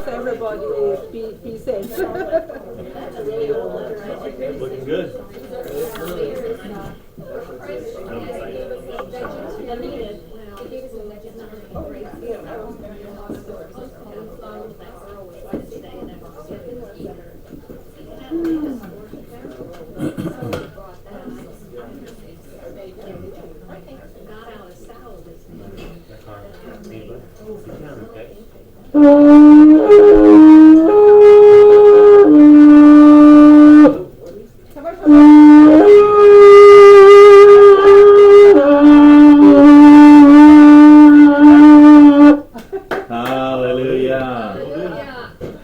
everybody be safe. Looking good.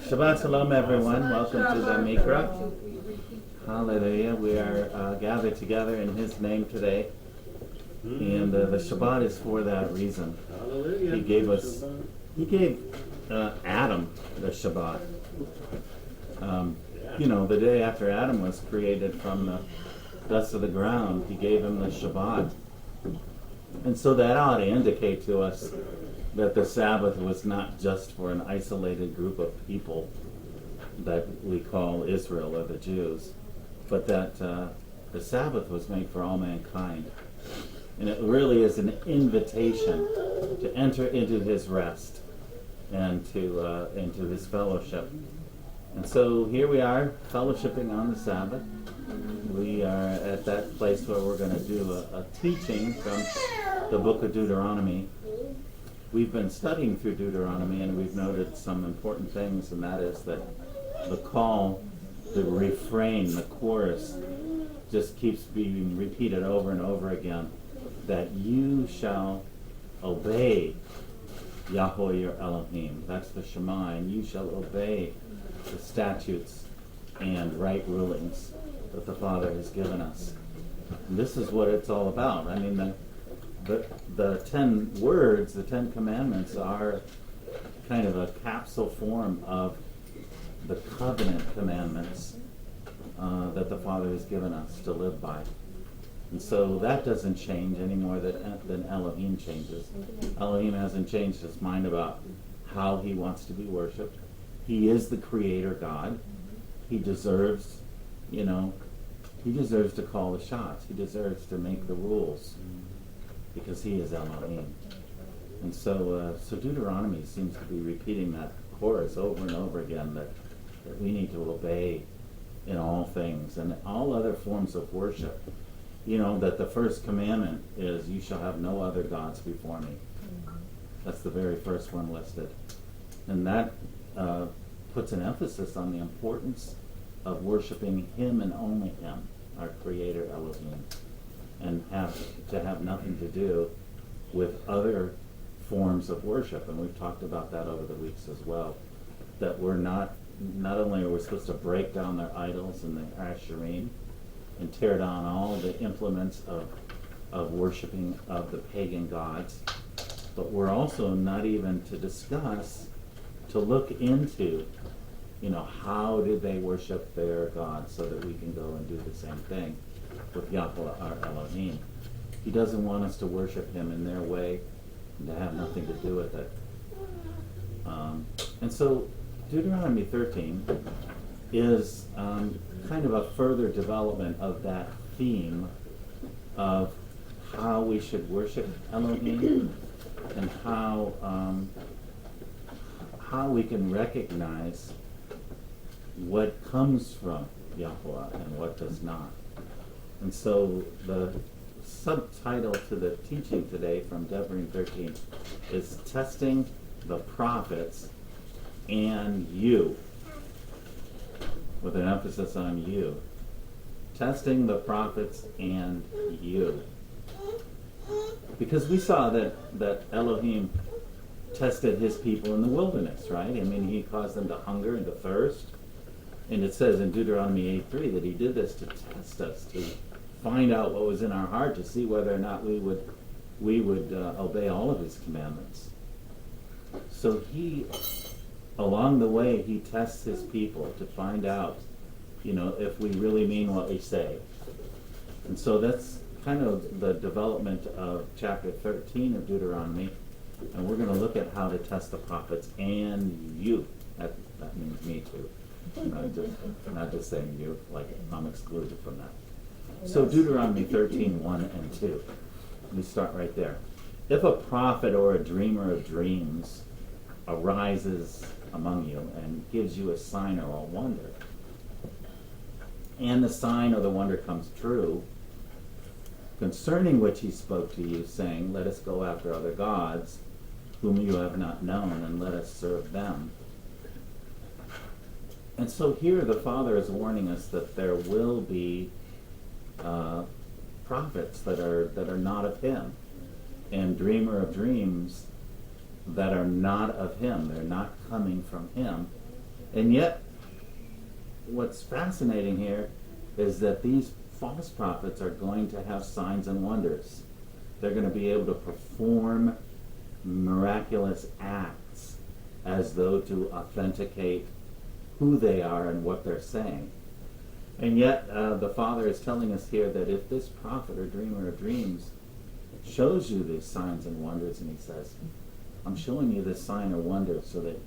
Shabbat Shalom, everyone. Welcome to the Miqra. Hallelujah. We are gathered together in His name today. And the Shabbat is for that reason. Hallelujah. He gave Adam the Shabbat. The day after Adam was created from the dust of the ground, He gave him the Shabbat. And so that ought to indicate to us that the Sabbath was not just for an isolated group of people that we call Israel or the Jews, but that the Sabbath was made for all mankind. And it really is an invitation to enter into His rest and to into His fellowship. And so here we are, fellowshipping on the Sabbath. We are at that place where we're going to do a teaching from the book of Deuteronomy. We've been studying through Deuteronomy, and we've noted some important things, and that is that the call, the refrain, the chorus just keeps being repeated over and over again, that you shall obey Yahuwah your Elohim. That's the Shema, and you shall obey the statutes and right rulings that the Father has given us. And this is what it's all about. I mean, the 10 words, the 10 commandments are kind of a capsule form of the covenant commandments that the Father has given us to live by. And so that doesn't change any more than Elohim changes. Elohim hasn't changed his mind about how he wants to be worshipped. He is the creator God. He deserves, he deserves to call the shots. He deserves to make the rules because he is Elohim. And so Deuteronomy seems to be repeating that chorus over and over again, that we need to obey in all things and all other forms of worship. That the first commandment is, you shall have no other gods before me. That's the very first one listed. And that puts an emphasis on the importance of worshiping Him and only Him, our Creator Elohim, and have nothing to do with other forms of worship. And we've talked about that over the weeks as well, that we're not only are we supposed to break down their idols and their asherim and tear down all the implements of worshiping of the pagan gods, but we're also not even to look into how did they worship their God, so that we can go and do the same thing with Yahuwah our Elohim. He doesn't want us to worship Him in their way and to have nothing to do with it. And so Deuteronomy 13 is kind of a further development of that theme of how we should worship Elohim and how we can recognize what comes from Yahuwah and what does not. And so the subtitle to the teaching today from Devarim 13 is Testing the Prophets and You, with an emphasis on you. Testing the prophets and you. Because we saw that Elohim tested His people in the wilderness, right? I mean, He caused them to hunger and to thirst. And it says in Deuteronomy 8:3 that He did this to test us, to find out what was in our heart, to see whether or not we would obey all of His commandments. So He, along the way, He tests His people to find out, if we really mean what we say. And so that's kind of the development of chapter 13 of Deuteronomy. And we're going to look at how to test the prophets and you. me too. Not just saying you, like I'm excluded from that. So Deuteronomy 13:1 and 2. Let me start right there. If a prophet or a dreamer of dreams arises among you and gives you a sign or a wonder, and the sign or the wonder comes true, concerning which he spoke to you, saying, let us go after other gods, whom you have not known, and let us serve them. And so here the Father is warning us that there will be prophets that are not of him, and dreamer of dreams that are not of him. They're not coming from him. And yet, what's fascinating here is that these false prophets are going to have signs and wonders. They're going to be able to perform miraculous acts as though to authenticate who they are and what they're saying. And yet, the Father is telling us here that if this prophet or dreamer of dreams shows you these signs and wonders, and he says, I'm showing you this sign or wonder so that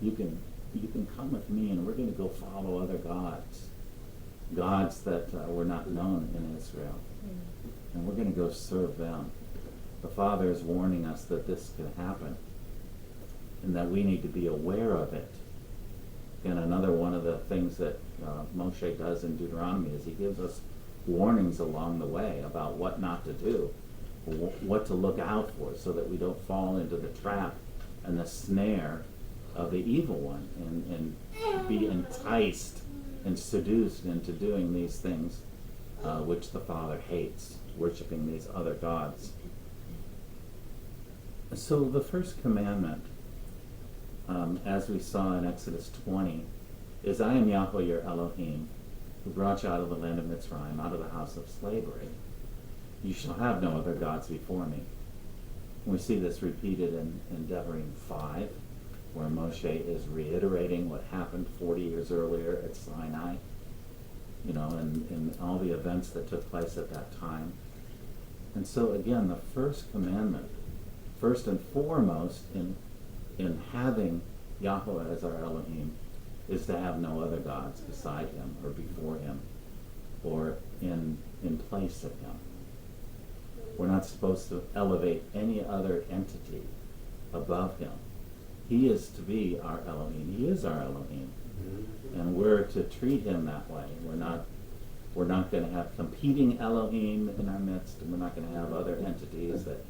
you can come with me, and we're going to go follow other gods that were not known in Israel, and we're going to go serve them. The Father is warning us that this can happen, and that we need to be aware of it. And another one of the things that Moshe does in Deuteronomy is he gives us warnings along the way about what not to do, what to look out for, so that we don't fall into the trap and the snare of the evil one and be enticed and seduced into doing these things which the Father hates, worshiping these other gods. So the first commandment, as we saw in Exodus 20, is I am Yahweh your Elohim, who brought you out of the land of Mitzrayim, out of the house of slavery. You shall have no other gods before me. We see this repeated in Devarim 5, where Moshe is reiterating what happened 40 years earlier at Sinai, and all the events that took place at that time. And so again, the first commandment, first and foremost in having Yahweh as our Elohim, is to have no other gods beside him or before him or in place of him. We're not supposed to elevate any other entity above him. He is to be our Elohim. He is our Elohim. And we're to treat him that way. We're not going to have competing Elohim in our midst, and we're not going to have other entities that,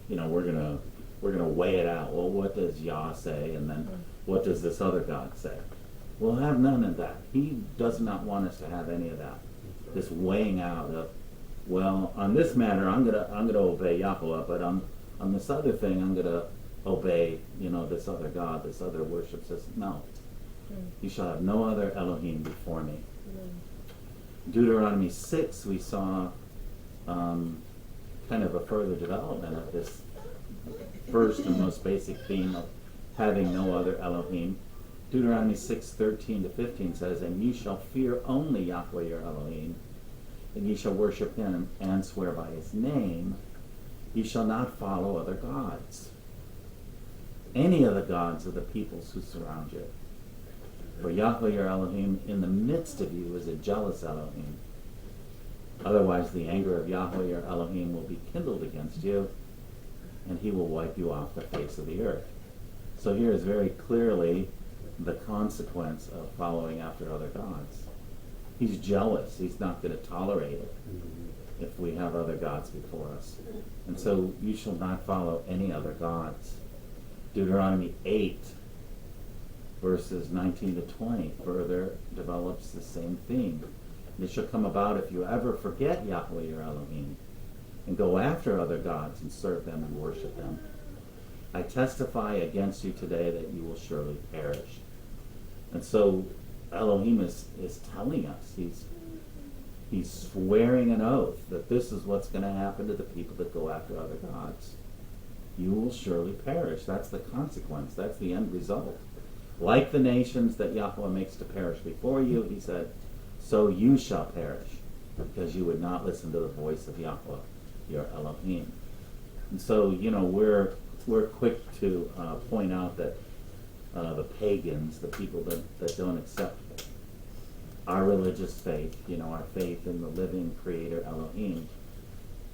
we're going to weigh it out. Well, what does Yah say, and then what does this other God say? We'll have none of that. He does not want us to have any of that. This weighing out of, well, on this matter, I'm gonna obey Yahuwah, but on this other thing, I'm gonna obey, this other God, this other worship system. No, you shall have no other Elohim before me. Deuteronomy 6, we saw kind of a further development of this first and most basic theme of having no other Elohim. Deuteronomy 6:13-15 says, and ye shall fear only Yahweh your Elohim, and ye shall worship him and swear by his name. Ye shall not follow other gods, any of the gods of the peoples who surround you. For Yahweh your Elohim in the midst of you is a jealous Elohim. Otherwise the anger of Yahweh your Elohim will be kindled against you, and he will wipe you off the face of the earth. So here is very clearly the consequence of following after other gods. He's jealous. He's not going to tolerate it if we have other gods before us. And so you shall not follow any other gods. Deuteronomy 8, verses 19-20, further develops the same theme. It shall come about if you ever forget Yahweh your Elohim and go after other gods and serve them and worship them. I testify against you today that you will surely perish. And so Elohim is telling us, he's swearing an oath that this is what's going to happen to the people that go after other gods. You will surely perish. That's the consequence. That's the end result. Like the nations that Yahweh makes to perish before you, he said, so you shall perish, because you would not listen to the voice of Yahweh, your Elohim. And so, we're quick to point out that the pagans, the people that don't accept our religious faith, our faith in the living Creator Elohim,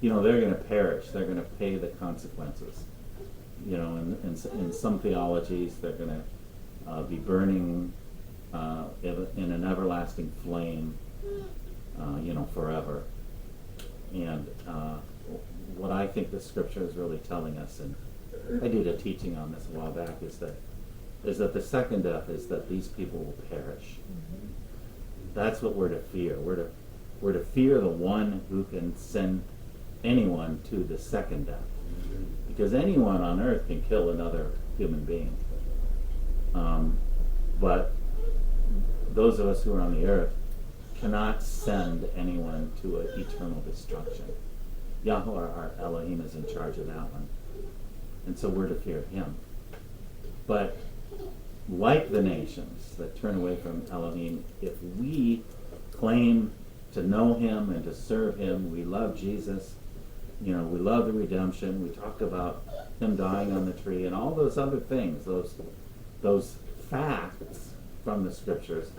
they're going to perish. They're going to pay the consequences. In some theologies, they're going to be burning in an everlasting flame, forever. And what I think the Scripture is really telling us, and I did a teaching on this a while back, is that the second death is that these people will perish. That's what we're to fear. We're to fear the one who can send anyone to the second death, because anyone on earth can kill another human being. But those of us who are on the earth cannot send anyone to an eternal destruction. Yahuwah, our Elohim, is in charge of that one. And so we're to fear him. But like the nations that turn away from Elohim, if we claim to know him and to serve him, we love Jesus, we love the redemption, we talk about him dying on the tree and all those other things, those facts from the Scriptures,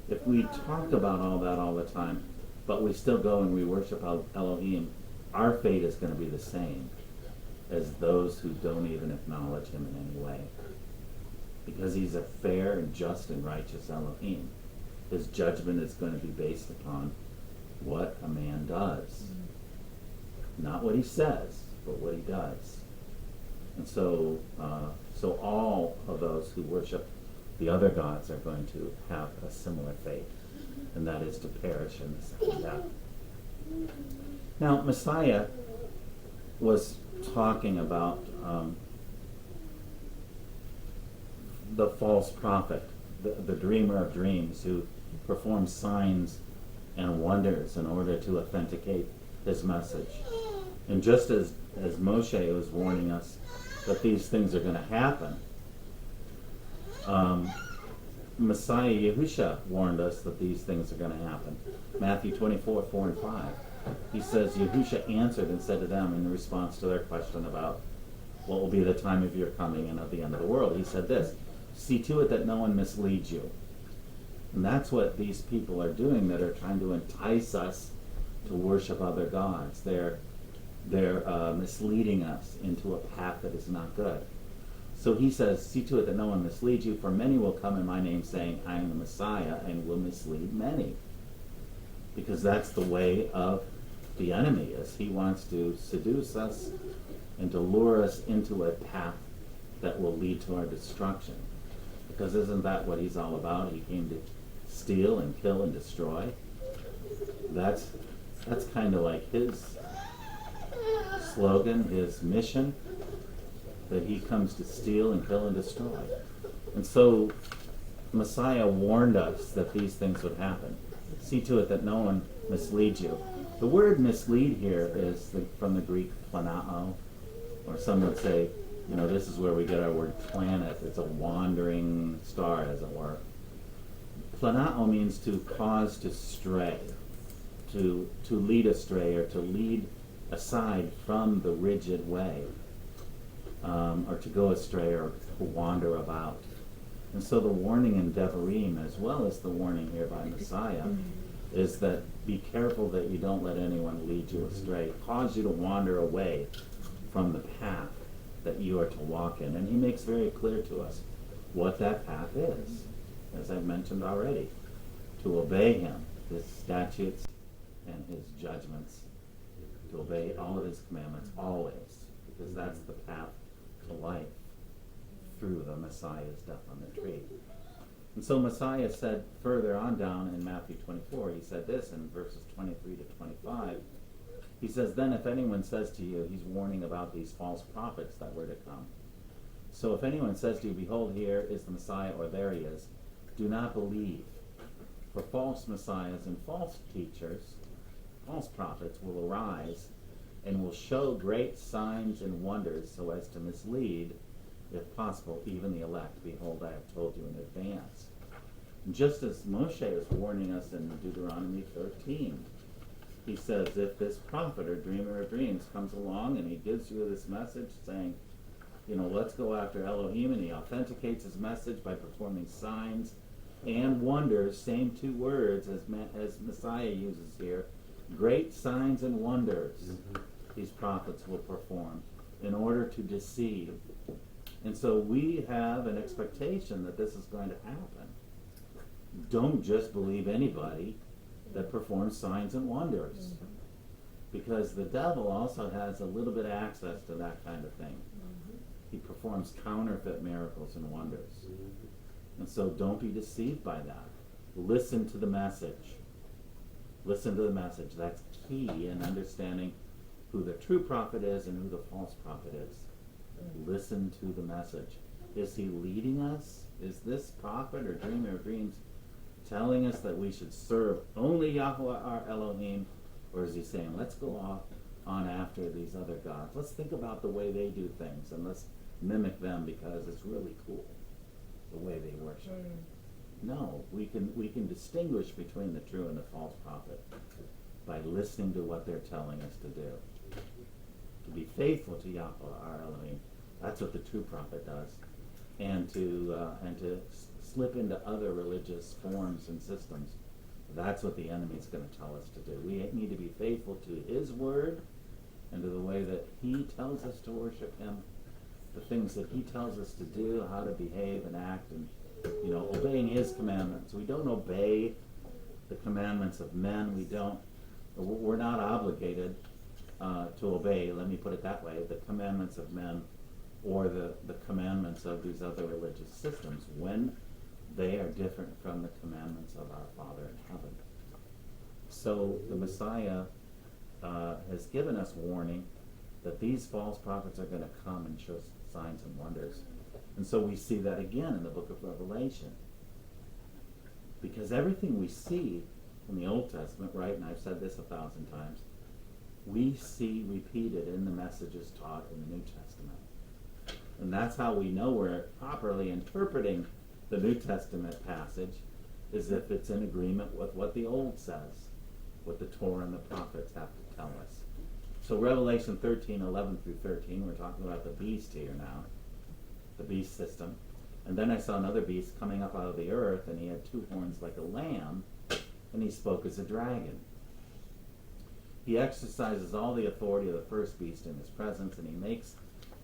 if we talk about all that all the time, but we still go and we worship Elohim, our fate is going to be the same as those who don't even acknowledge him in any way. Because he's a fair and just and righteous Elohim. His judgment is going to be based upon what a man does. Not what he says, but what he does. And so all of those who worship the other gods are going to have a similar fate, and that is to perish in the second death. Now, Messiah was talking about the false prophet, the dreamer of dreams, who performs signs and wonders in order to authenticate his message. And just as Moshe was warning us that these things are going to happen, Messiah Yahushua warned us that these things are going to happen. Matthew 24, 4 and 5. He says, Yahushua answered and said to them in response to their question about what will be the time of your coming and of the end of the world. He said this, see to it that no one misleads you. And that's what these people are doing that are trying to entice us to worship other gods. They're misleading us into a path that is not good. So he says, see to it that no one misleads you, for many will come in my name saying, I am the Messiah, and will mislead many. Because that's the way of the enemy, is he wants to seduce us and to lure us into a path that will lead to our destruction. Because isn't that what he's all about? He came to steal and kill and destroy. That's kind of like his slogan, his mission, that he comes to steal and kill and destroy. And so Messiah warned us that these things would happen. See to it that no one misleads you. The word mislead here is from the Greek planao, or some would say, this is where we get our word planet. It's a wandering star, as it were. Planao means to cause to stray, to lead astray, or to lead aside from the rigid way, or to go astray, or to wander about. And so the warning in Devarim, as well as the warning here by Messiah, is that be careful that you don't let anyone lead you astray, cause you to wander away from the path that you are to walk in. And he makes very clear to us what that path is, as I've mentioned already, to obey him, his statutes and his judgments, to obey all of his commandments always, because that's the path to life through the Messiah's death on the tree. And so Messiah said further on down in Matthew 24, he said this in verses 23 to 25. He says, then if anyone says to you, he's warning about these false prophets that were to come. So if anyone says to you, behold, here is the Messiah, or there he is, do not believe. For false messiahs and false teachers, false prophets, will arise and will show great signs and wonders so as to mislead, if possible, even the elect. Behold, I have told you in advance. And just as Moshe is warning us in Deuteronomy 13, he says, if this prophet or dreamer of dreams comes along and he gives you this message saying, let's go after Elohim, and he authenticates his message by performing signs and wonders, same two words as Messiah uses here. Great signs and wonders these prophets will perform in order to deceive. And so we have an expectation that this is going to happen. Don't just believe anybody that performs signs and wonders. Because the devil also has a little bit of access to that kind of thing. He performs counterfeit miracles and wonders. And so don't be deceived by that. Listen to the message. Listen to the message. That's key in understanding who the true prophet is and who the false prophet is. Listen to the message. Is he leading us? Is this prophet or dreamer of dreams telling us that we should serve only Yahuwah our Elohim? Or is he saying, let's go off on after these other gods. Let's think about the way they do things and let's mimic them because it's really cool the way they worship. No, we can distinguish between the true and the false prophet by listening to what they're telling us to do. To be faithful to Yahuwah our Elohim. That's what the true prophet does. And to slip into other religious forms and systems. That's what the enemy's going to tell us to do. We need to be faithful to his word and to the way that he tells us to worship him, the things that he tells us to do, how to behave and act, and obeying his commandments. We don't obey the commandments of men. We're not obligated to obey, let me put it that way, the commandments of men or the commandments of these other religious systems when they are different from the commandments of our Father in heaven. So the Messiah has given us warning that these false prophets are going to come and show signs and wonders. And so we see that again in the book of Revelation. Because everything we see in the Old Testament, right, and I've said this 1,000 times, we see repeated in the messages taught in the New Testament. And that's how we know we're properly interpreting the New Testament passage, is if it's in agreement with what the Old says, what the Torah and the prophets have to tell us. So Revelation 13:11 through 13, we're talking about the beast here now, the beast system. And then I saw another beast coming up out of the earth, and he had two horns like a lamb, and he spoke as a dragon. He exercises all the authority of the first beast in his presence, and he makes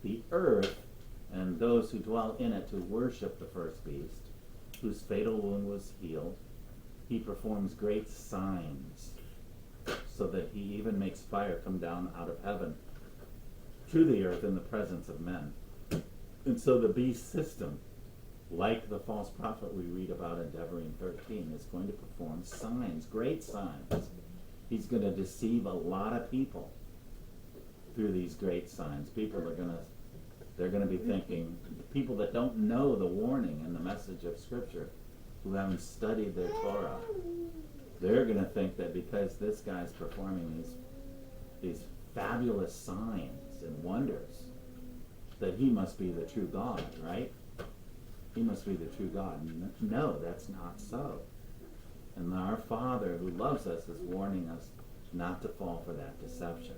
the earth and those who dwell in it to worship the first beast, whose fatal wound was healed. He performs great signs, so that he even makes fire come down out of heaven to the earth in the presence of men. And so the beast system, like the false prophet we read about in Devarim 13, is going to perform signs, great signs. He's going to deceive a lot of people through these great signs. They're going to be thinking, people that don't know the warning and the message of Scripture, who haven't studied their Torah, they're going to think that because this guy's performing these fabulous signs and wonders, that he must be the true God, right? He must be the true God. No, that's not so. And our Father who loves us is warning us not to fall for that deception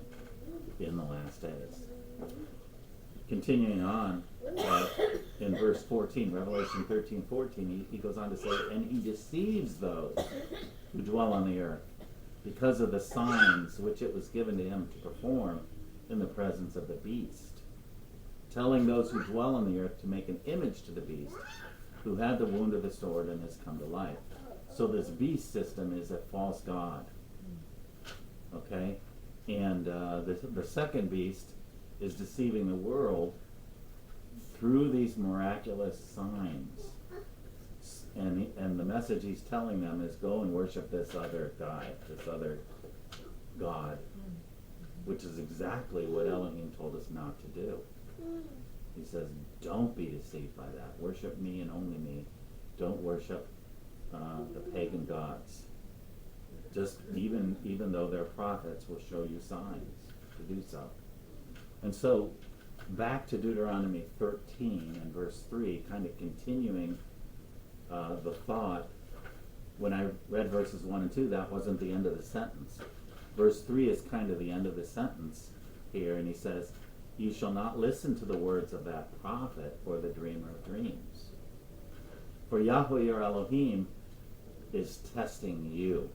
in the last days. Continuing on, in verse 14, Revelation 13:14, he goes on to say, and he deceives those who dwell on the earth because of the signs which it was given to him to perform in the presence of the beast, telling those who dwell on the earth to make an image to the beast who had the wound of the sword and has come to life. So this beast system is a false god. Okay? And the second beast is deceiving the world through these miraculous signs. And the message he's telling them is go and worship this other guy, this other god, which is exactly what Elohim told us not to do. He says, don't be deceived by that. Worship me and only me. Don't worship the pagan gods. Just even though their prophets will show you signs to do so. And so, back to Deuteronomy 13 and verse 3, kind of continuing the thought. When I read verses 1 and 2, that wasn't the end of the sentence. Verse 3 is kind of the end of the sentence here, and he says, you shall not listen to the words of that prophet or the dreamer of dreams. For Yahweh your Elohim is testing you.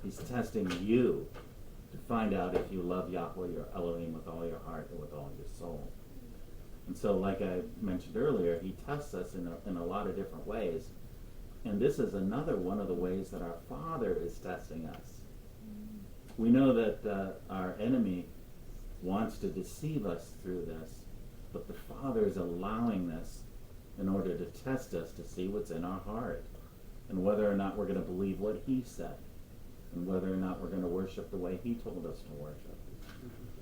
He's testing you to find out if you love Yahweh your Elohim with all your heart and with all your soul. And so, like I mentioned earlier, he tests us in a lot of different ways. And this is another one of the ways that our Father is testing us. We know that our enemy wants to deceive us through this, but the Father is allowing this in order to test us to see what's in our heart and whether or not we're going to believe what he said and whether or not we're going to worship the way he told us to worship.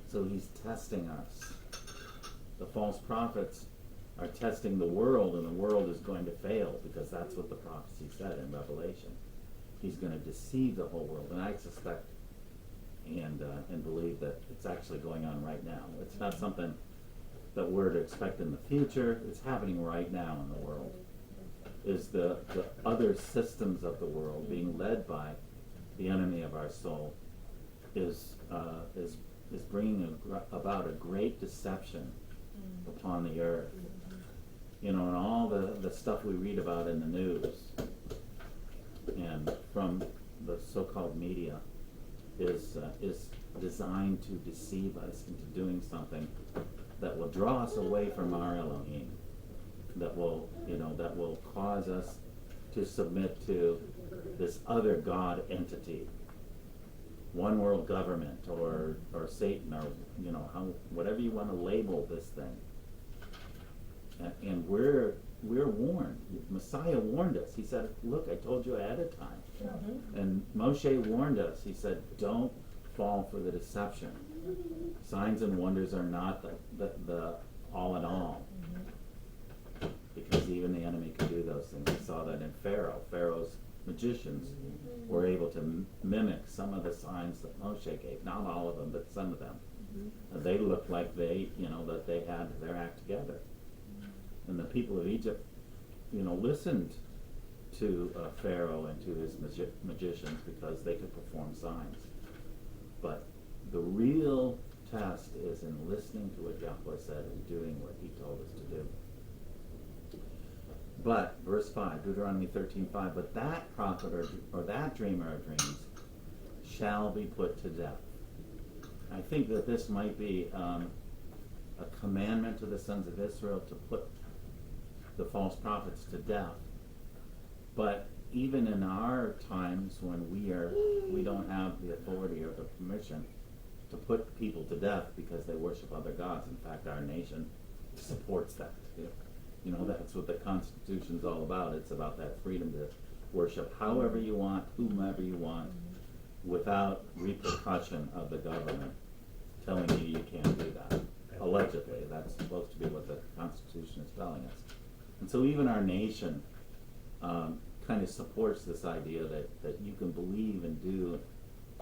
So he's testing us. The false prophets are testing the world, and the world is going to fail because that's what the prophecy said in Revelation. He's going to deceive the whole world, and I suspect and believe that it's actually going on right now. It's not something that we're to expect in the future. It's happening right now in the world. Is the other systems of the world being led by the enemy of our soul is bringing about a great deception upon the earth. You know, and all the stuff we read about in the news and from the so-called media is designed to deceive us into doing something that will draw us away from our Elohim, that will cause us to submit to this other God entity, one world government, or Satan, or whatever you want to label this thing. And we're warned. Messiah warned us. He said, "Look, I told you ahead of time." Mm-hmm. And Moshe warned us. He said, "Don't fall for the deception. Signs and wonders are not the all in all." Mm-hmm. Because even the enemy can do those things. We saw that in Pharaoh. Pharaoh's magicians were able to mimic some of the signs that Moshe gave. Not all of them, but some of them. Mm-hmm. They looked like that they had their act together. And the people of Egypt, listened to Pharaoh and to his magicians because they could perform signs. But the real test is in listening to what Yahweh said and doing what he told us to do. But, verse 5, Deuteronomy 13:5, but that prophet or that dreamer of dreams shall be put to death. I think that this might be a commandment to the sons of Israel to put the false prophets to death. But even in our times when we don't have the authority or the permission to put people to death because they worship other gods. In fact, our nation supports that. That's what the Constitution's all about. It's about that freedom to worship however you want, whomever you want, without repercussion of the government telling you can't do that. Allegedly, that's supposed to be what the Constitution is telling us. And so even our nation kind of supports this idea that you can believe and do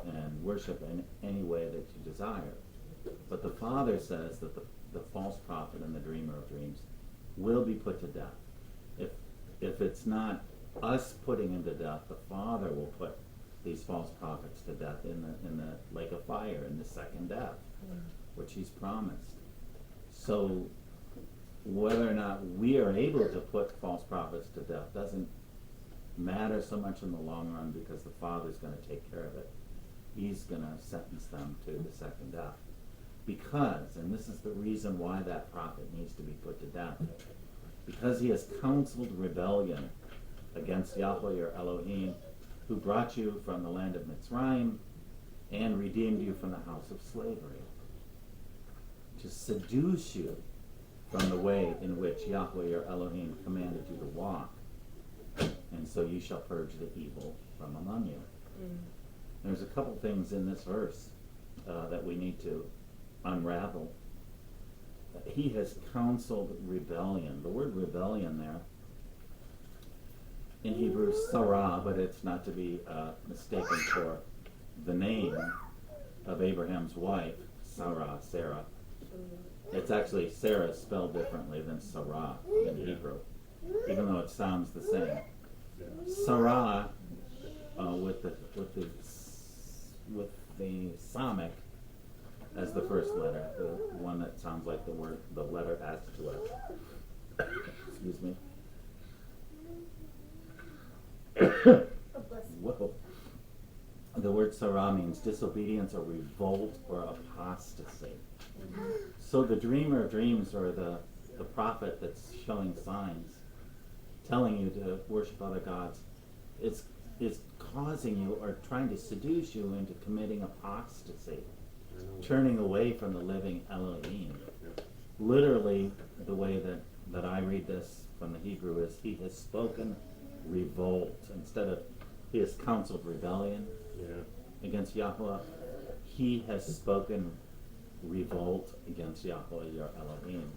and worship in any way that you desire. But the Father says that the false prophet and the dreamer of dreams will be put to death. If it's not us putting him to death, the Father will put these false prophets to death in the lake of fire, in the second death, which he's promised. So whether or not we are able to put false prophets to death doesn't matter so much in the long run, because the Father's going to take care of it. He's going to sentence them to the second death. Because, and this is the reason why that prophet needs to be put to death, because he has counseled rebellion against Yahweh your Elohim, who brought you from the land of Mitzrayim and redeemed you from the house of slavery, to seduce you from the way in which Yahweh your Elohim commanded you to walk. And so you shall purge the evil from among you. There's a couple things in this verse that we need to unravel. He has counseled rebellion. The word rebellion there, in Hebrew, sarah, but it's not to be mistaken for the name of Abraham's wife, Sarah. It's actually Sarah spelled differently than Sarah in Hebrew, even though it sounds the same. Sarah, with the Samic as the first letter, the one that sounds like the letter S to it. Excuse me. Whoa. The word sarah means disobedience or revolt or apostasy. So the dreamer of dreams, or the prophet that's showing signs, telling you to worship other gods, is causing you or trying to seduce you into committing apostasy, turning away from the living Elohim. Literally, the way that I read this from the Hebrew is, he has spoken revolt. Instead of he has counseled rebellion against Yahuwah, he has spoken revolt against Yahuwah, your Elohim,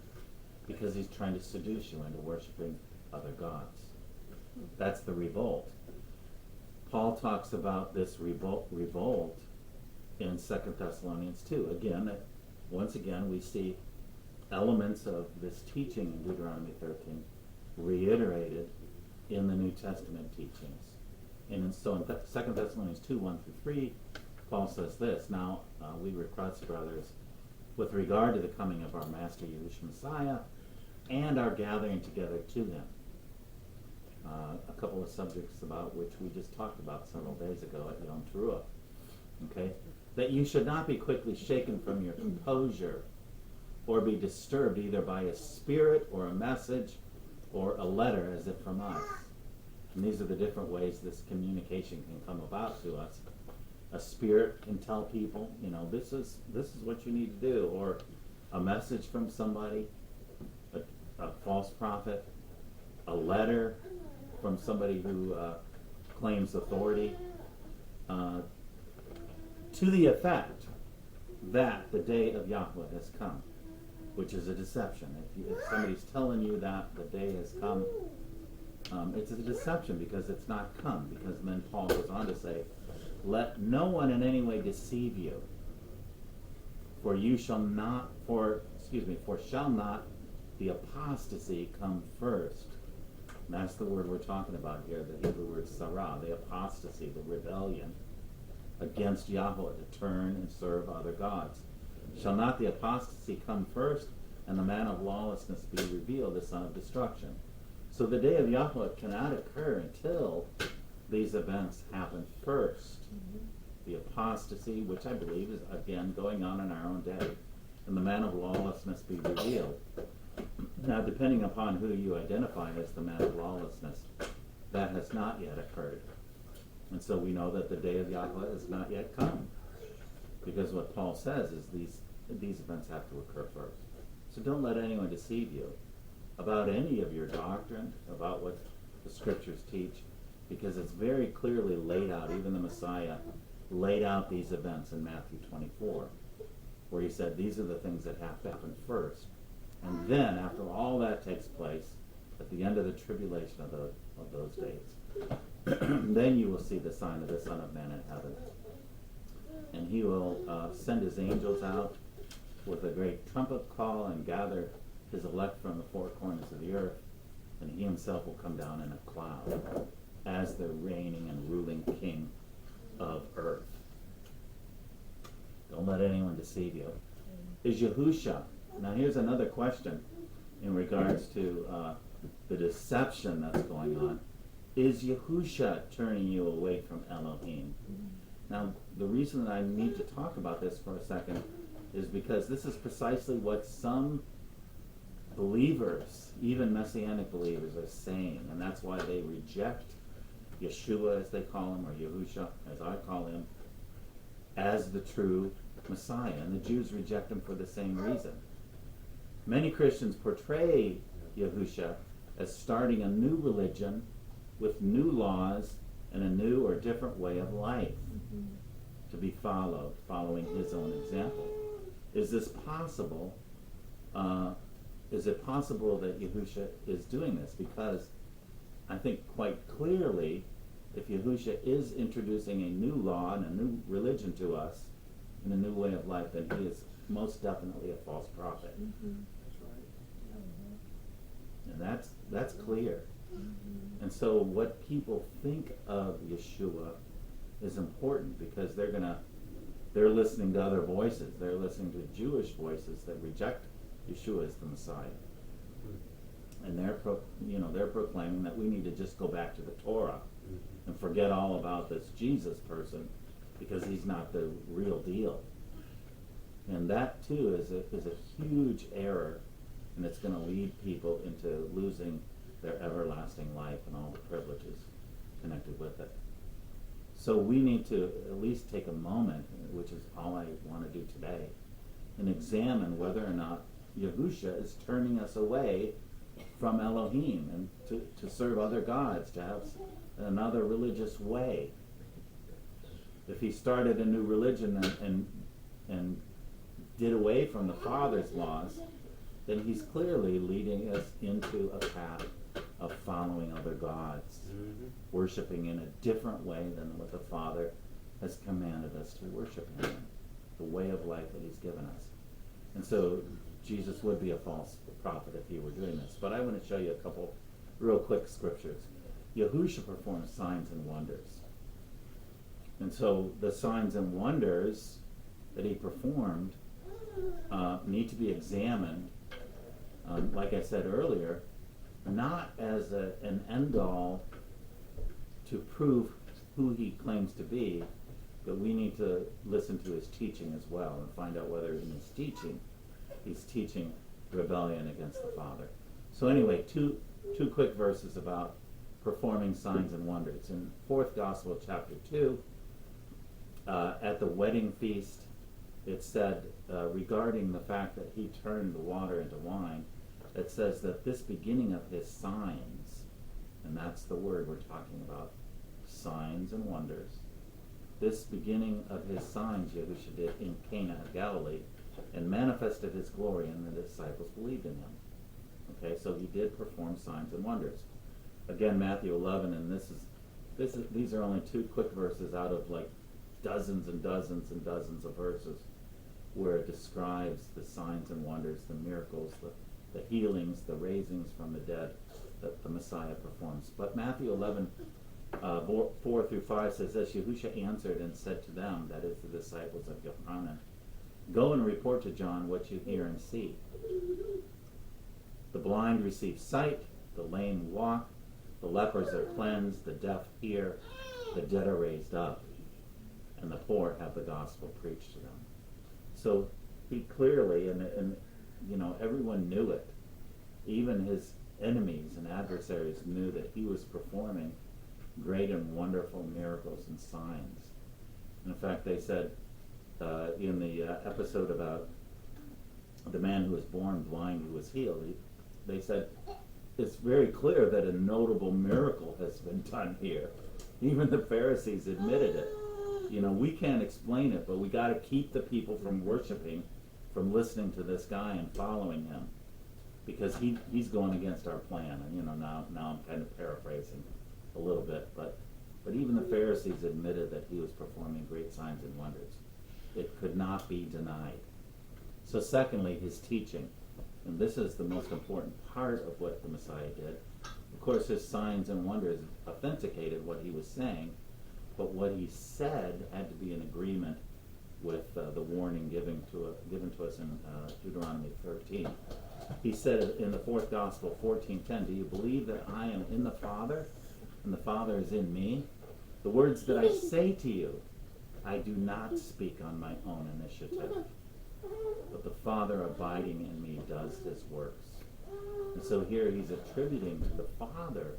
because he's trying to seduce you into worshiping other gods. That's the revolt. Paul talks about this revolt in 2 Thessalonians 2. Again, once again, we see elements of this teaching in Deuteronomy 13 reiterated in the New Testament teachings. And so in 2 Thessalonians 2, 1 through 3, Paul says this, "Now we request, brothers, with regard to the coming of our Master Yahushua Messiah and our gathering together to him." A couple of subjects about which we just talked about several days ago at Yom Teruah. Okay? "That you should not be quickly shaken from your composure or be disturbed either by a spirit or a message or a letter as if from us." And these are the different ways this communication can come about to us. A spirit can tell people, this is what you need to do, or a message from somebody, a false prophet, a letter from somebody who claims authority, to the effect that the day of Yahweh has come, which is a deception. If somebody's telling you that the day has come, it's a deception because it's not come. Because then Paul goes on to say, "Let no one in any way deceive you, for shall not the apostasy come first." And that's the word we're talking about here, the Hebrew word sarah, the apostasy, the rebellion against Yahweh to turn and serve other gods. "Shall not the apostasy come first, and the man of lawlessness be revealed, the son of destruction?" So the day of Yahweh cannot occur until these events happen first. The apostasy, which I believe is again going on in our own day, and the man of lawlessness be revealed. Now, depending upon who you identify as the man of lawlessness, that has not yet occurred. And so we know that the day of Yahweh has not yet come. Because what Paul says is these events have to occur first. So don't let anyone deceive you about any of your doctrine, about what the scriptures teach, because it's very clearly laid out. Even the Messiah laid out these events in Matthew 24, where he said these are the things that have to happen first. And then, after all that takes place, at the end of the tribulation of those days, then you will see the sign of the Son of Man in heaven. And he will send his angels out with a great trumpet call and gather his elect from the four corners of the earth, and he himself will come down in a cloud as the reigning and ruling king of earth. Don't let anyone deceive you. Is Yahushua? Now here's another question in regards to the deception that's going on. Is Yahushua turning you away from Elohim? Now, the reason that I need to talk about this for a second is because this is precisely what some believers, even Messianic believers, are saying, and that's why they reject Yeshua, as they call him, or Yahushua, as I call him, as the true Messiah. And the Jews reject him for the same reason. Many Christians portray Yahushua as starting a new religion with new laws and a new or different way of life to be followed, following his own example. Is this possible? Is it possible that Yahushua is doing this? Because I think quite clearly, if Yahushua is introducing a new law and a new religion to us, and a new way of life, then he is most definitely a false prophet. And that's clear. And so what people think of Yeshua is important, because they're going to They're listening to other voices. They're listening to Jewish voices that reject Yeshua as the Messiah. And they're proclaiming that we need to just go back to the Torah and forget all about this Jesus person because he's not the real deal. And that too is a huge error, and it's going to lead people into losing their everlasting life and all the privileges connected with it. So we need to at least take a moment, which is all I want to do today, and examine whether or not Yahushua is turning us away from Elohim and to serve other gods, to have another religious way. If he started a new religion and did away from the Father's laws, then he's clearly leading us into a path of following other gods, worshiping in a different way than what the Father has commanded us to worship him in, the way of life that he's given us. And so Jesus would be a false prophet if he were doing this. But I want to show you a couple real quick scriptures. Yahushua performed signs and wonders. And so the signs and wonders that he performed need to be examined, like I said earlier, not as an end-all to prove who he claims to be, but we need to listen to his teaching as well and find out whether in his teaching he's teaching rebellion against the Father. So anyway, two quick verses about performing signs and wonders. In 4th Gospel, chapter 2, at the wedding feast, it said regarding the fact that he turned the water into wine, it says that this beginning of his signs, and that's the word we're talking about, signs and wonders, this beginning of his signs Yahushua did in Cana of Galilee and manifested his glory, and the disciples believed in him. Okay, so he did perform signs and wonders. Again, Matthew 11, and these are only two quick verses out of like dozens and dozens and dozens of verses where it describes the signs and wonders, the miracles, the healings, the raisings from the dead that the Messiah performs. But Matthew 11, 4 through 5 says this: Yahushua answered and said to them, that is the disciples of Yohanan, go and report to John what you hear and see. The blind receive sight, the lame walk, the lepers are cleansed, the deaf hear, the dead are raised up, and the poor have the gospel preached to them. So he clearly, and everyone knew it. Even his enemies and adversaries knew that he was performing great and wonderful miracles and signs. In fact, they said in the episode about the man who was born blind who was healed, they said, it's very clear that a notable miracle has been done here. Even the Pharisees admitted it. We can't explain it, but we got to keep the people from worshiping, from listening to this guy and following him, because he's going against our plan. And now I'm kind of paraphrasing a little bit, but even the Pharisees admitted that he was performing great signs and wonders. It could not be denied. So secondly, his teaching. And this is the most important part of what the Messiah did. Of course, his signs and wonders authenticated what he was saying, but what he said had to be in agreement with the warning given to us in Deuteronomy 13. He said in the 4th Gospel, 14:10, do you believe that I am in the Father, and the Father is in me? The words that I say to you, I do not speak on my own initiative, but the Father abiding in me does his works. And so here he's attributing to the Father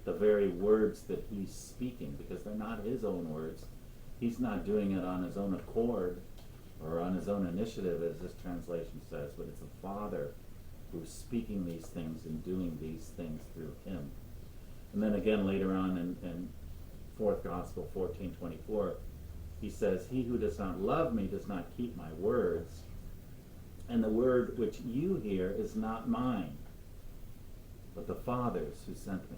the very words that he's speaking, because they're not his own words. He's not doing it on his own accord or on his own initiative, as this translation says, but it's the Father who's speaking these things and doing these things through him. And then again later on in 4th Gospel 14:24, he says, he who does not love me does not keep my words, and the word which you hear is not mine, but the Father's who sent me.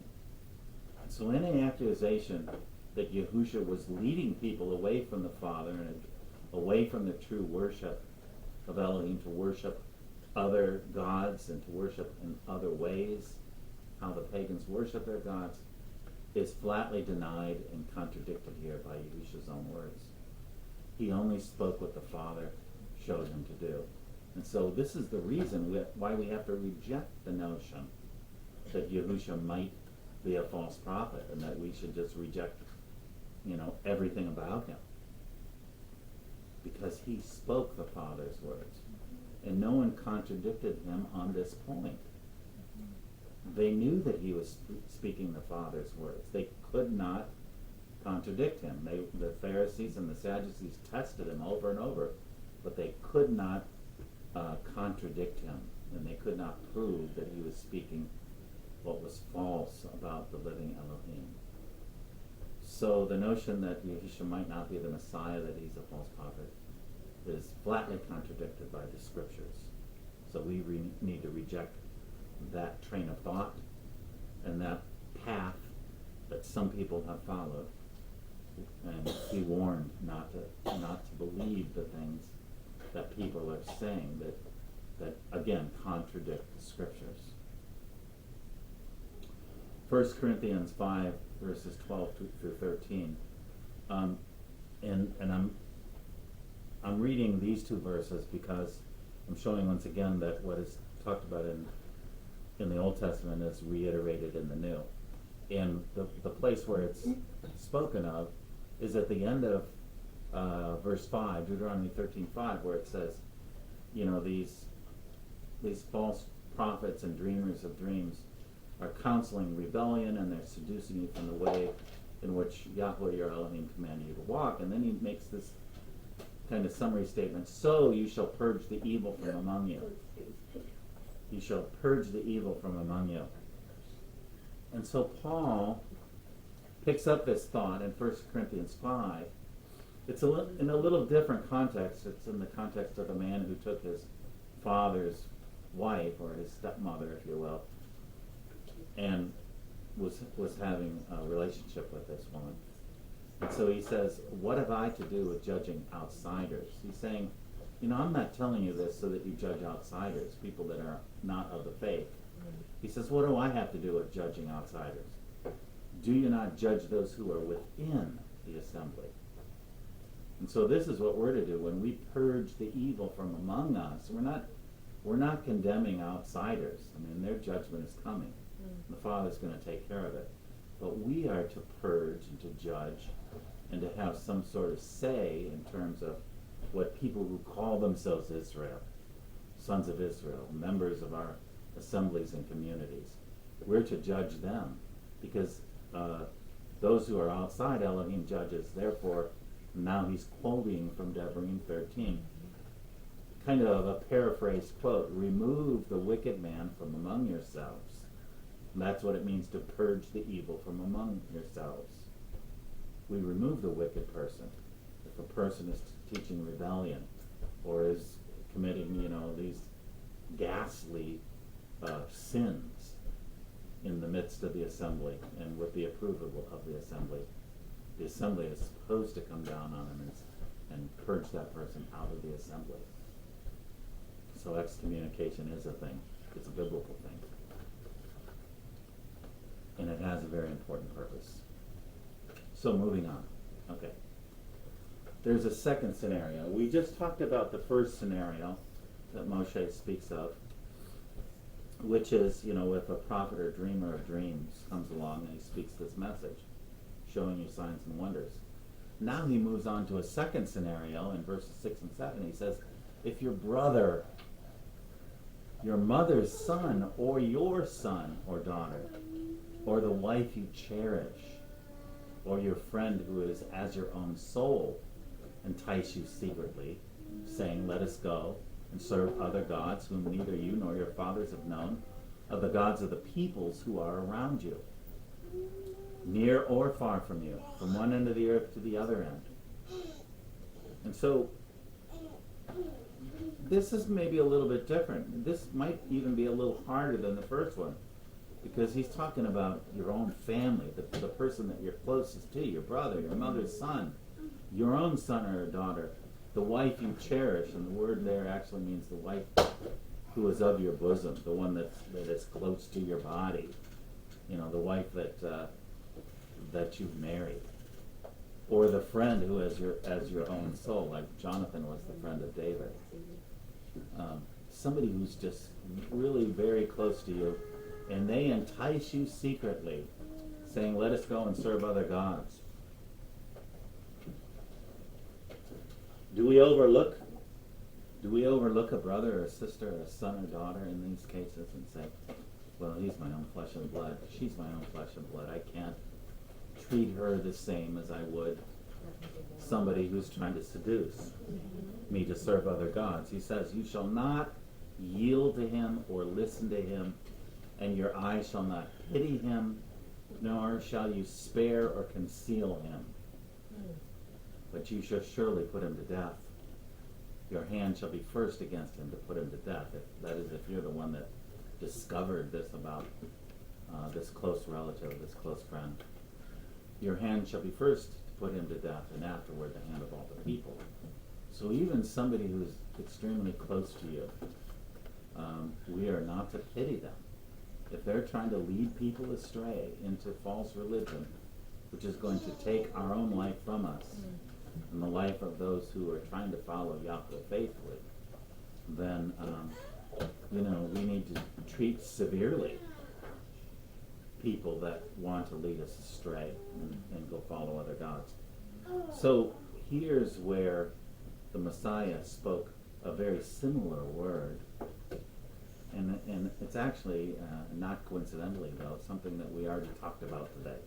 So any accusation that Yahushua was leading people away from the Father and away from the true worship of Elohim, to worship other gods and to worship in other ways, how the pagans worship their gods, is flatly denied and contradicted here by Yahushua's own words. He only spoke what the Father showed him to do. And so this is the reason why we have to reject the notion that Yahushua might be a false prophet and that we should just reject, everything about him. Because he spoke the Father's words. And no one contradicted him on this point. They knew that he was speaking the Father's words. They could not contradict him. The Pharisees and the Sadducees tested him over and over, but they could not contradict him, and they could not prove that he was speaking what was false about the living Elohim. So the notion that Yahushua might not be the Messiah, that he's a false prophet, is flatly contradicted by the Scriptures. So we need to reject that train of thought and that path that some people have followed, and be warned not to believe the things that people are saying that again contradict the Scriptures. 1 Corinthians 5 verses 12 through 13, and I'm reading these two verses because I'm showing once again that what is talked about in the Old Testament is reiterated in the New. And the place where it's spoken of is at the end of verse 5, Deuteronomy 13:5, where it says, these false prophets and dreamers of dreams are counseling rebellion, and they're seducing you from the way in which Yahweh your Elohim commanded you to walk. And then he makes this kind of summary statement: so you shall purge the evil from among you. You shall purge the evil from among you. And so Paul picks up this thought in 1 Corinthians 5. It's in a little different context. It's in the context of a man who took his father's wife, or his stepmother, if you will, and was having a relationship with this woman. And so he says, what have I to do with judging outsiders? He's saying, I'm not telling you this so that you judge outsiders, people that are not of the faith. He says, what do I have to do with judging outsiders? Do you not judge those who are within the assembly? And so this is what we're to do when we purge the evil from among us. We're not condemning outsiders. I mean, their judgment is coming. The Father's going to take care of it. But we are to purge and to judge and to have some sort of say in terms of what people who call themselves Israel, sons of Israel, members of our assemblies and communities, we're to judge them, because those who are outside Elohim judges. Therefore, now he's quoting from Devarim 13, kind of a paraphrased quote: remove the wicked man from among yourselves. And that's what it means to purge the evil from among yourselves. We remove the wicked person. If a person is teaching rebellion or is committing, these ghastly sins in the midst of the assembly and with the approval of the assembly is supposed to come down on him and purge that person out of the assembly. So excommunication is a thing. It's a biblical thing. And it has a very important purpose. So moving on. Okay. There's a second scenario. We just talked about the first scenario that Moshe speaks of, which is, if a prophet or dreamer of dreams comes along and he speaks this message, showing you signs and wonders. Now he moves on to a second scenario in verses 6 and 7. He says, if your brother, your mother's son, or your son or daughter, or the wife you cherish, or your friend who is as your own soul, entice you secretly, saying, let us go and serve other gods whom neither you nor your fathers have known, of the gods of the peoples who are around you, near or far from you, from one end of the earth to the other end. And so this is maybe a little bit different. This might even be a little harder than the first one, because he's talking about your own family, the person that you're closest to, your brother, your mother's son, your own son or daughter, the wife you cherish. And the word there actually means the wife who is of your bosom, the one that is close to your body, the wife that you've married. or the friend who is as your own soul, like Jonathan was the friend of David. Somebody who's just really very close to you, and they entice you secretly, saying, let us go and serve other gods. Do we overlook a brother or a sister or a son or daughter in these cases and say, well, he's my own flesh and blood, she's my own flesh and blood, I can't treat her the same as I would somebody who's trying to seduce me to serve other gods. He says, you shall not yield to him or listen to him, and your eyes shall not pity him, nor shall you spare or conceal him. But you shall surely put him to death. Your hand shall be first against him to put him to death. That is, if you're the one that discovered this about this close relative, this close friend. Your hand shall be first to put him to death, and afterward the hand of all the people. So even somebody who's extremely close to you, we are not to pity them. If they're trying to lead people astray into false religion, which is going to take our own life from us, and the life of those who are trying to follow Yahweh faithfully, then we need to treat severely people that want to lead us astray and go follow other gods. So here's where the Messiah spoke a very similar word, and it's actually not coincidentally though something that we already talked about today.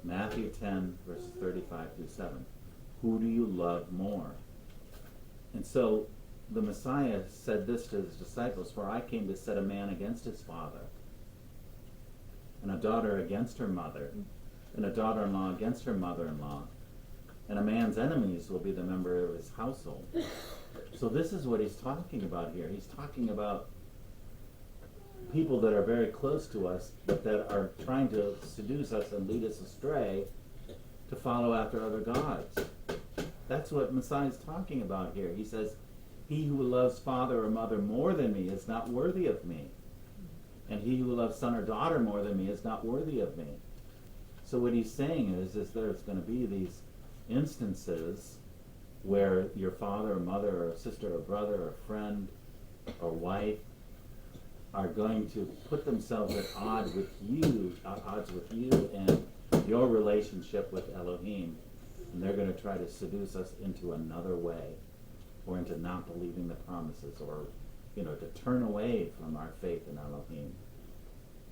Matthew 10 verses 35 through 7. Who do you love more? And so the Messiah said this to his disciples, for I came to set a man against his father, and a daughter against her mother, and a daughter-in-law against her mother-in-law, and a man's enemies will be the member of his household. So this is what he's talking about here. He's talking about people that are very close to us, but that are trying to seduce us and lead us astray to follow after other gods. That's what Messiah is talking about here. He says, he who loves father or mother more than me is not worthy of me. And he who loves son or daughter more than me is not worthy of me. So what he's saying is there's going to be these instances where your father or mother or sister or brother or friend or wife are going to put themselves at odds with you and your relationship with Elohim, and they're going to try to seduce us into another way, or into not believing the promises, or to turn away from our faith in Elohim.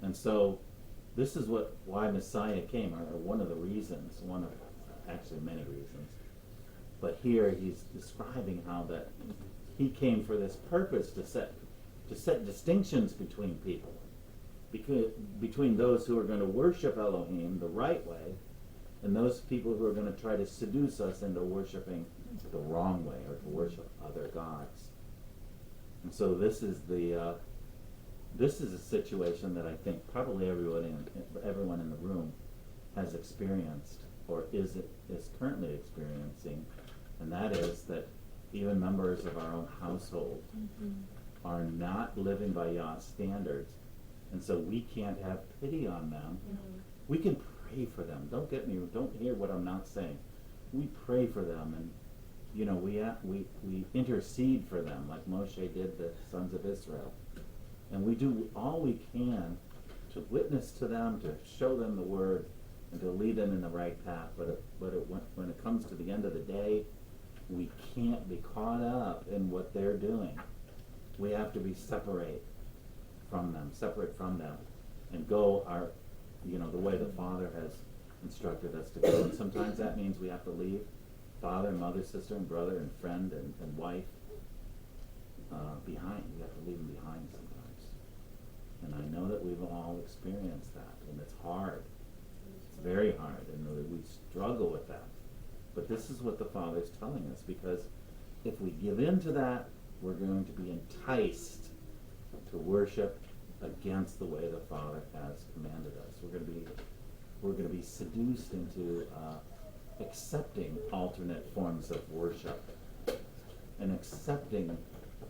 And so this is why Messiah came, or one of the reasons, one of actually many reasons. But here he's describing how that he came for this purpose, to set distinctions between people, between those who are going to worship Elohim the right way, and those people who are going to try to seduce us into worshiping the wrong way, or to worship other gods. And so this is a situation that I think probably everyone in the room has experienced, or is currently experiencing, and that is that even members of our own household are not living by Yah's standards, and so we can't have pity on them. We can pray for them. Don't hear what I'm not saying. We pray for them, and we intercede for them, like Moshe did the sons of Israel, and we do all we can to witness to them, to show them the word, and to lead them in the right path. But when it comes to the end of the day, we can't be caught up in what they're doing. We have to be separate from them, and go the way the Father has instructed us to go. And sometimes that means we have to leave father, mother, sister, and brother, and friend, and wife behind. We have to leave them behind sometimes. And I know that we've all experienced that, and it's hard. It's very hard, and we struggle with that. But this is what the Father's telling us, because if we give in to that, we're going to be enticed to worship against the way the Father has commanded us. We're going to be seduced into accepting alternate forms of worship, and accepting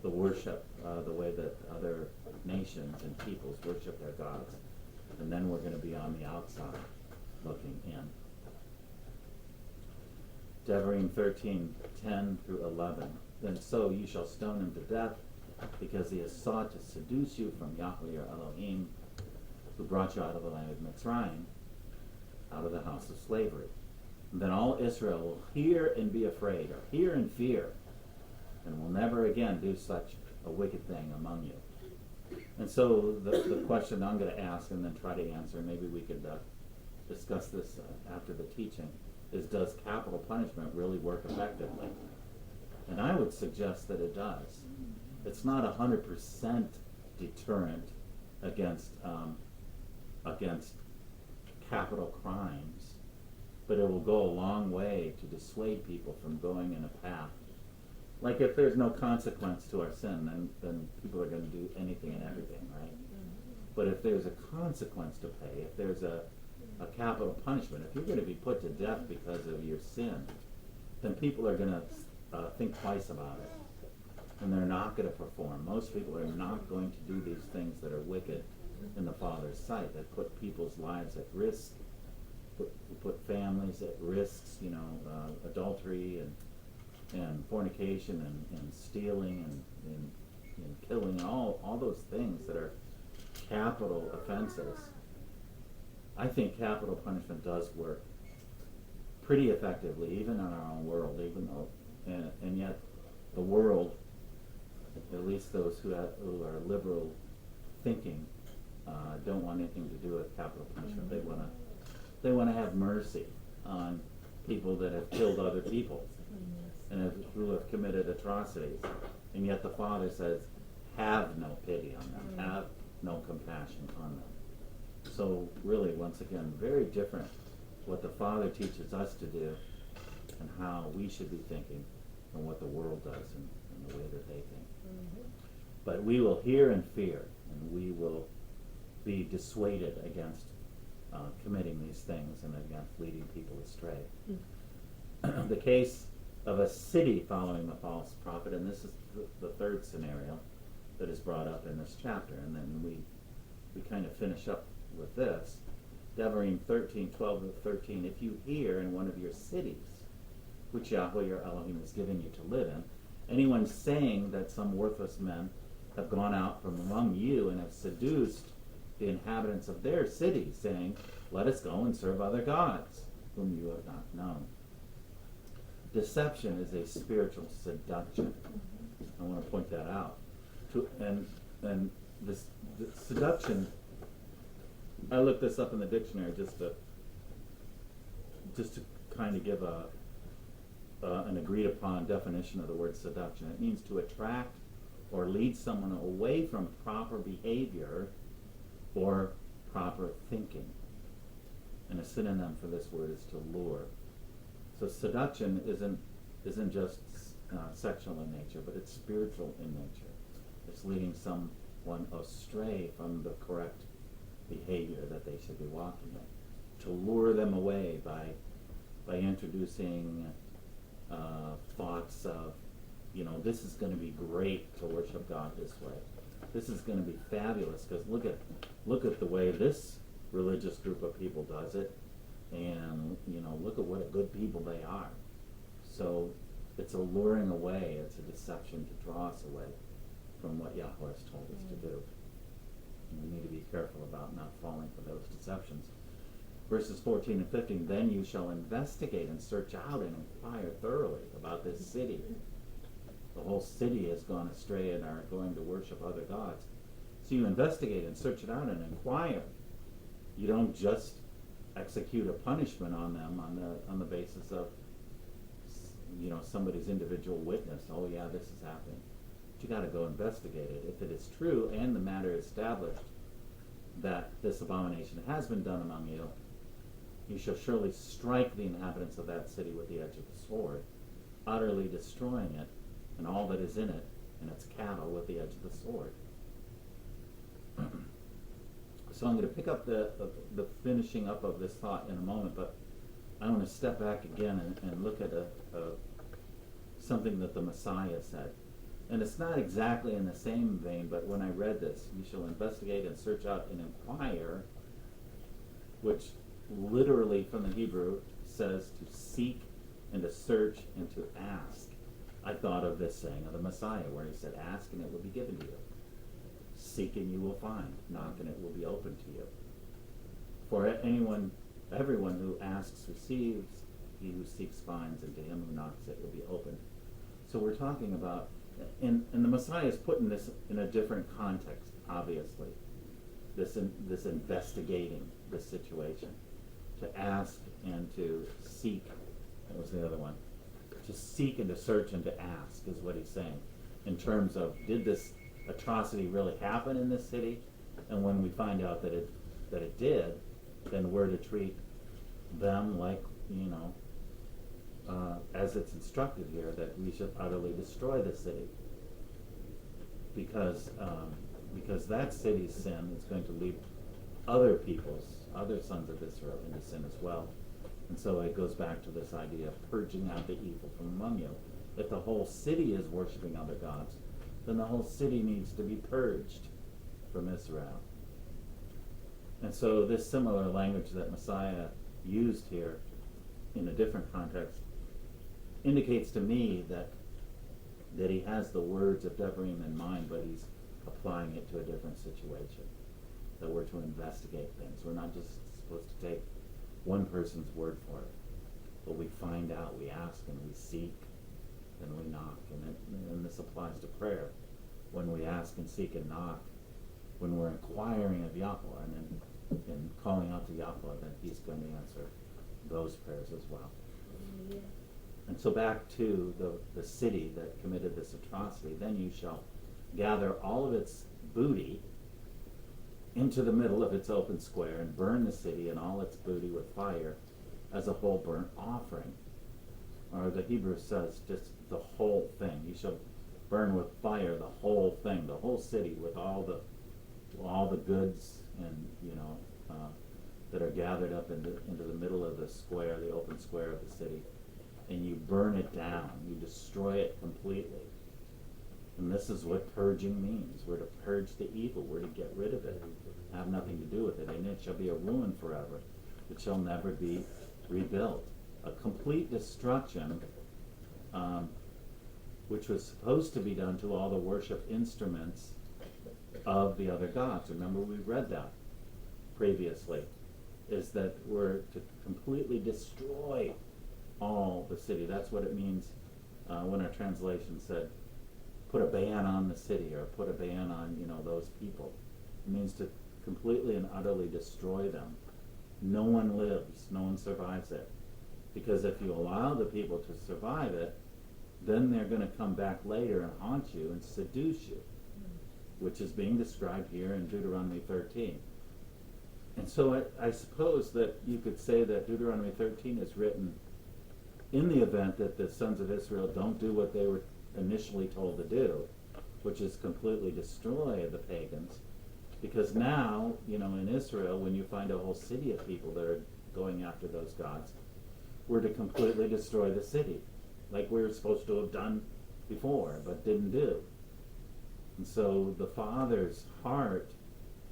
the worship the way that other nations and peoples worship their gods. And then we're going to be on the outside looking in. Devarim 13:10 through 11. Then so you shall stone him to death, because he has sought to seduce you from Yahuwah your Elohim, who brought you out of the land of Mitzrayim, out of the house of slavery. And then all Israel will hear and be afraid, or hear and fear, and will never again do such a wicked thing among you. And so the question I'm going to ask and then try to answer, maybe we could discuss this after the teaching, is does capital punishment really work effectively? And I would suggest that it does. It's not 100% deterrent against capital crimes, but it will go a long way to dissuade people from going in a path. Like if there's no consequence to our sin, then people are going to do anything and everything, right? But if there's a consequence to pay, if there's a capital punishment, if you're going to be put to death because of your sin, then people are going to think twice about it. And they're not going to perform. Most people are not going to do these things that are wicked in the Father's sight, that put people's lives at risk, put families at risks, adultery and fornication and stealing and killing, all those things that are capital offenses. I think capital punishment does work pretty effectively, even in our own world, and yet the world, at least those who are liberal thinking, don't want anything to do with capital punishment. They want to have mercy on people that have killed other people and who have committed atrocities, and yet the Father says, have no pity on them, have no compassion on them. So really, once again, very different what the Father teaches us to do and how we should be thinking and what the world does and the way that they think. But we will hear and fear, and we will be dissuaded against committing these things and against leading people astray. The case of a city following the false prophet, and this is the third scenario that is brought up in this chapter, and then we kind of finish up with this. Devarim 13:12-13, if you hear in one of your cities, which Yahuwah your Elohim has given you to live in, anyone saying that some worthless men have gone out from among you and have seduced the inhabitants of their city, saying, let us go and serve other gods, whom you have not known. Deception is a spiritual seduction. I want to point that out. And this seduction, I looked this up in the dictionary just to kind of give an agreed upon definition of the word seduction. It means to attract or lead someone away from proper behavior or proper thinking. And a synonym for this word is to lure. So seduction isn't just sexual in nature, but it's spiritual in nature. It's leading someone astray from the correct behavior that they should be walking in. To lure them away by introducing thoughts of, this is going to be great to worship God this way. This is going to be fabulous because look at the way this religious group of people does it, and look at what a good people they are. So it's a luring away. It's a deception to draw us away from what Yahweh has told us to do. And we need to be careful about not falling for those deceptions. Verses 14 and 15, then you shall investigate and search out and inquire thoroughly about this city. The whole city has gone astray and are going to worship other gods. So you investigate and search it out and inquire. You don't just execute a punishment on them on the basis of somebody's individual witness. Oh yeah, this is happening. But you got to go investigate it. If it is true and the matter is established that this abomination has been done among you, you shall surely strike the inhabitants of that city with the edge of the sword, utterly destroying it and all that is in it and its cattle with the edge of the sword. So I'm going to pick up the finishing up of this thought in a moment, but I want to step back again and look at something that the Messiah said. And it's not exactly in the same vein, but when I read this, you shall investigate and search out and inquire, which literally from the Hebrew says to seek and to search and to ask. I thought of this saying of the Messiah where he said, ask and it will be given to you. Seek and you will find. Knock and it will be open to you. For everyone who asks receives, he who seeks finds, and to him who knocks it will be opened. So we're talking about, and the Messiah is putting this in a different context, obviously. This investigating this situation. To ask and to seek. That was the other one. To seek and to search and to ask is what he's saying. In terms of, did this atrocity really happen in this city? And when we find out that it did, then we're to treat them like, as it's instructed here, that we should utterly destroy the city. Because that city's sin is going to lead other sons of Israel into sin as well. And so it goes back to this idea of purging out the evil from among you. If the whole city is worshiping other gods, then the whole city needs to be purged from Israel. And so this similar language that Messiah used here in a different context indicates to me that he has the words of Devarim in mind, but he's applying it to a different situation. That we're to investigate things. We're not just supposed to take one person's word for it, but we find out, we ask, and we seek, and we knock. And this applies to prayer. When we ask and seek and knock, when we're inquiring of Yahuwah and calling out to Yahuwah, then he's going to answer those prayers as well. Yeah. And so back to the city that committed this atrocity, then you shall gather all of its booty into the middle of its open square and burn the city and all its booty with fire as a whole burnt offering. Or the Hebrew says just the whole thing. You shall burn with fire the whole thing, the whole city with all the goods and that are gathered up into the middle of the square, the open square of the city, and you burn it down. You destroy it completely. And this is what purging means. We're to purge the evil. We're to get rid of it. Have nothing to do with it. And it shall be a ruin forever. It shall never be rebuilt. A complete destruction, which was supposed to be done to all the worship instruments of the other gods. Remember, we read that previously. Is that we're to completely destroy all the city. That's what it means when our translation said, put a ban on the city or put a ban on, those people. It means to completely and utterly destroy them. No one lives, no one survives it. Because if you allow the people to survive it, then they're going to come back later and haunt you and seduce you, which is being described here in Deuteronomy 13. And so I suppose that you could say that Deuteronomy 13 is written in the event that the sons of Israel don't do what they were initially told to do, which is completely destroy the pagans. Because now, in Israel, when you find a whole city of people that are going after those gods, we're to completely destroy the city, like we were supposed to have done before, but didn't do. And so the Father's heart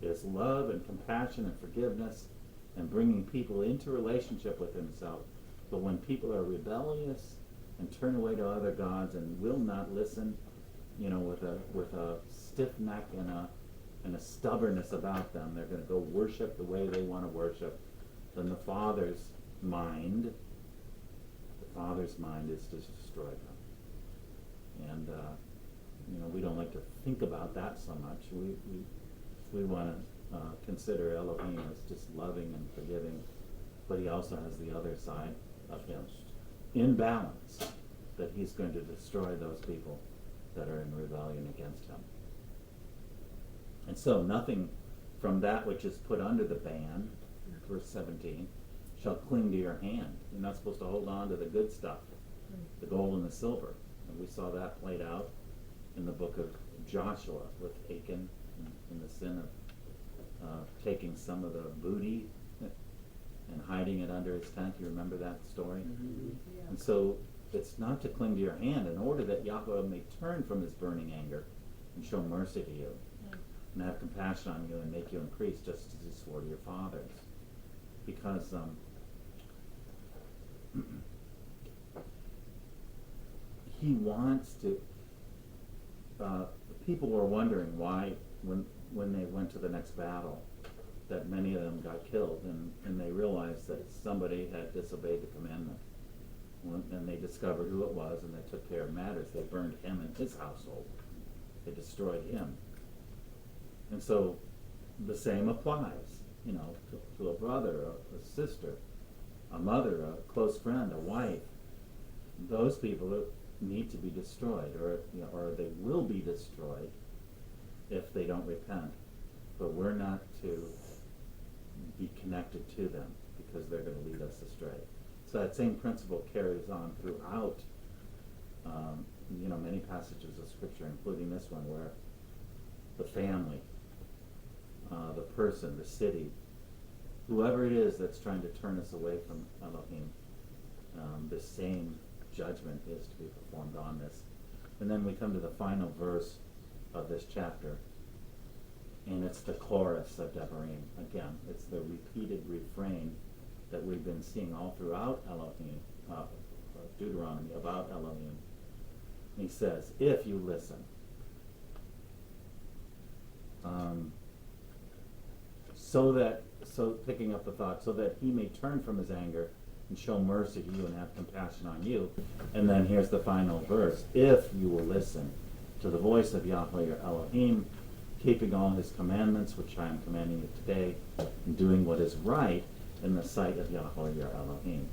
is love and compassion and forgiveness and bringing people into relationship with himself. But when people are rebellious and turn away to other gods and will not listen, with a stiff neck and a stubbornness about them, they're going to go worship the way they want to worship, then the Father's mind is to destroy them. And we don't like to think about that so much. We want to consider Elohim as just loving and forgiving, but he also has the other side of him in balance, that he's going to destroy those people that are in rebellion against him. And so nothing from that which is put under the ban, verse 17, shall cling to your hand. You're not supposed to hold on to the good stuff, the gold and the silver. And we saw that played out in the book of Joshua with Achan and the sin of taking some of the booty and hiding it under his tent. You remember that story? Mm-hmm. Yeah. And so it's not to cling to your hand in order that Yahuwah may turn from his burning anger and show mercy to you and have compassion on you and make you increase just as he swore to your fathers. Because he wants to. People were wondering why, when they went to the next battle, that many of them got killed, and they realized that somebody had disobeyed the commandment. And they discovered who it was, and they took care of matters. They burned him and his household. They destroyed him. And so the same applies, to a brother, a sister, a mother, a close friend, a wife. Those people need to be destroyed, or they will be destroyed if they don't repent. But we're not to be connected to them because they're going to lead us astray. So that same principle carries on throughout, many passages of Scripture, including this one, where the family, the person, the city, whoever it is that's trying to turn us away from Elohim, the same judgment is to be performed on this. And then we come to the final verse of this chapter, and it's the chorus of Devarim. Again, it's the repeated refrain that we've been seeing all throughout Deuteronomy about Elohim. He says, if you listen. Picking up the thought, so that he may turn from his anger and show mercy to you and have compassion on you. And then here's the final verse. If you will listen to the voice of Yahweh your Elohim, keeping all his commandments, which I am commanding you today, and doing what is right in the sight of Yahweh your Elohim.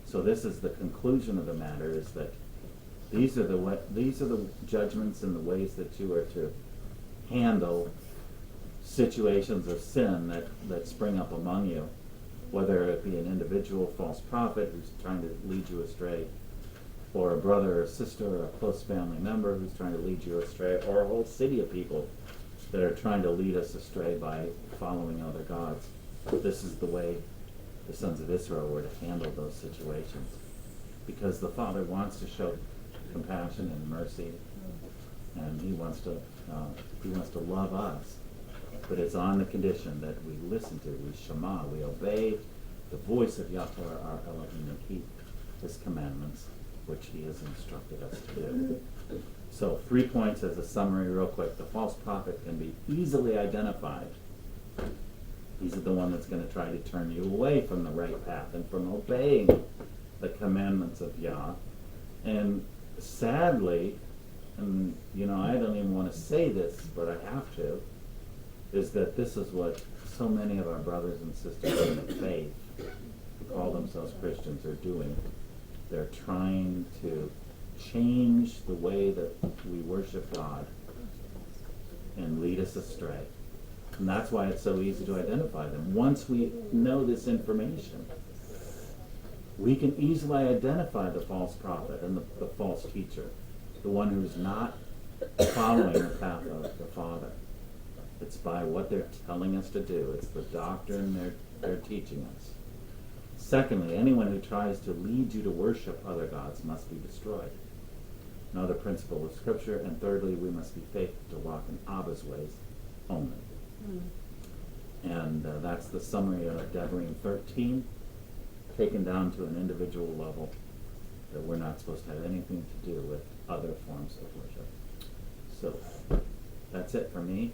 So this is the conclusion of the matter, is that these are the judgments and the ways that you are to handle situations of sin that spring up among you, whether it be an individual false prophet who's trying to lead you astray, or a brother or sister or a close family member who's trying to lead you astray, or a whole city of people that are trying to lead us astray by following other gods. This is the way the sons of Israel were to handle those situations, because the Father wants to show compassion and mercy, and he wants to love us. But it's on the condition that we listen to, we shema, we obey the voice of Yahweh our Elohim and keep his commandments, which he has instructed us to do. So 3 points as a summary real quick. The false prophet can be easily identified. He's the one that's going to try to turn you away from the right path and from obeying the commandments of Yah. And sadly, and I don't even want to say this, but I have to, is that this is what so many of our brothers and sisters in the faith who call themselves Christians are doing. They're trying to change the way that we worship God and lead us astray. And that's why it's so easy to identify them. Once we know this information, we can easily identify the false prophet and the false teacher, the one who's not following the path of the Father. It's by what they're telling us to do. It's the doctrine they're teaching us. Secondly, anyone who tries to lead you to worship other gods must be destroyed. Another principle of Scripture. And thirdly, we must be faithful to walk in Abba's ways only. And that's the summary of Devarim 13, taken down to an individual level, that we're not supposed to have anything to do with other forms of worship. So that's it for me.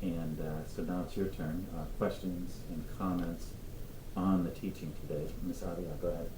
And so now it's your turn. Questions and comments on the teaching today. Ms. Adia, go ahead.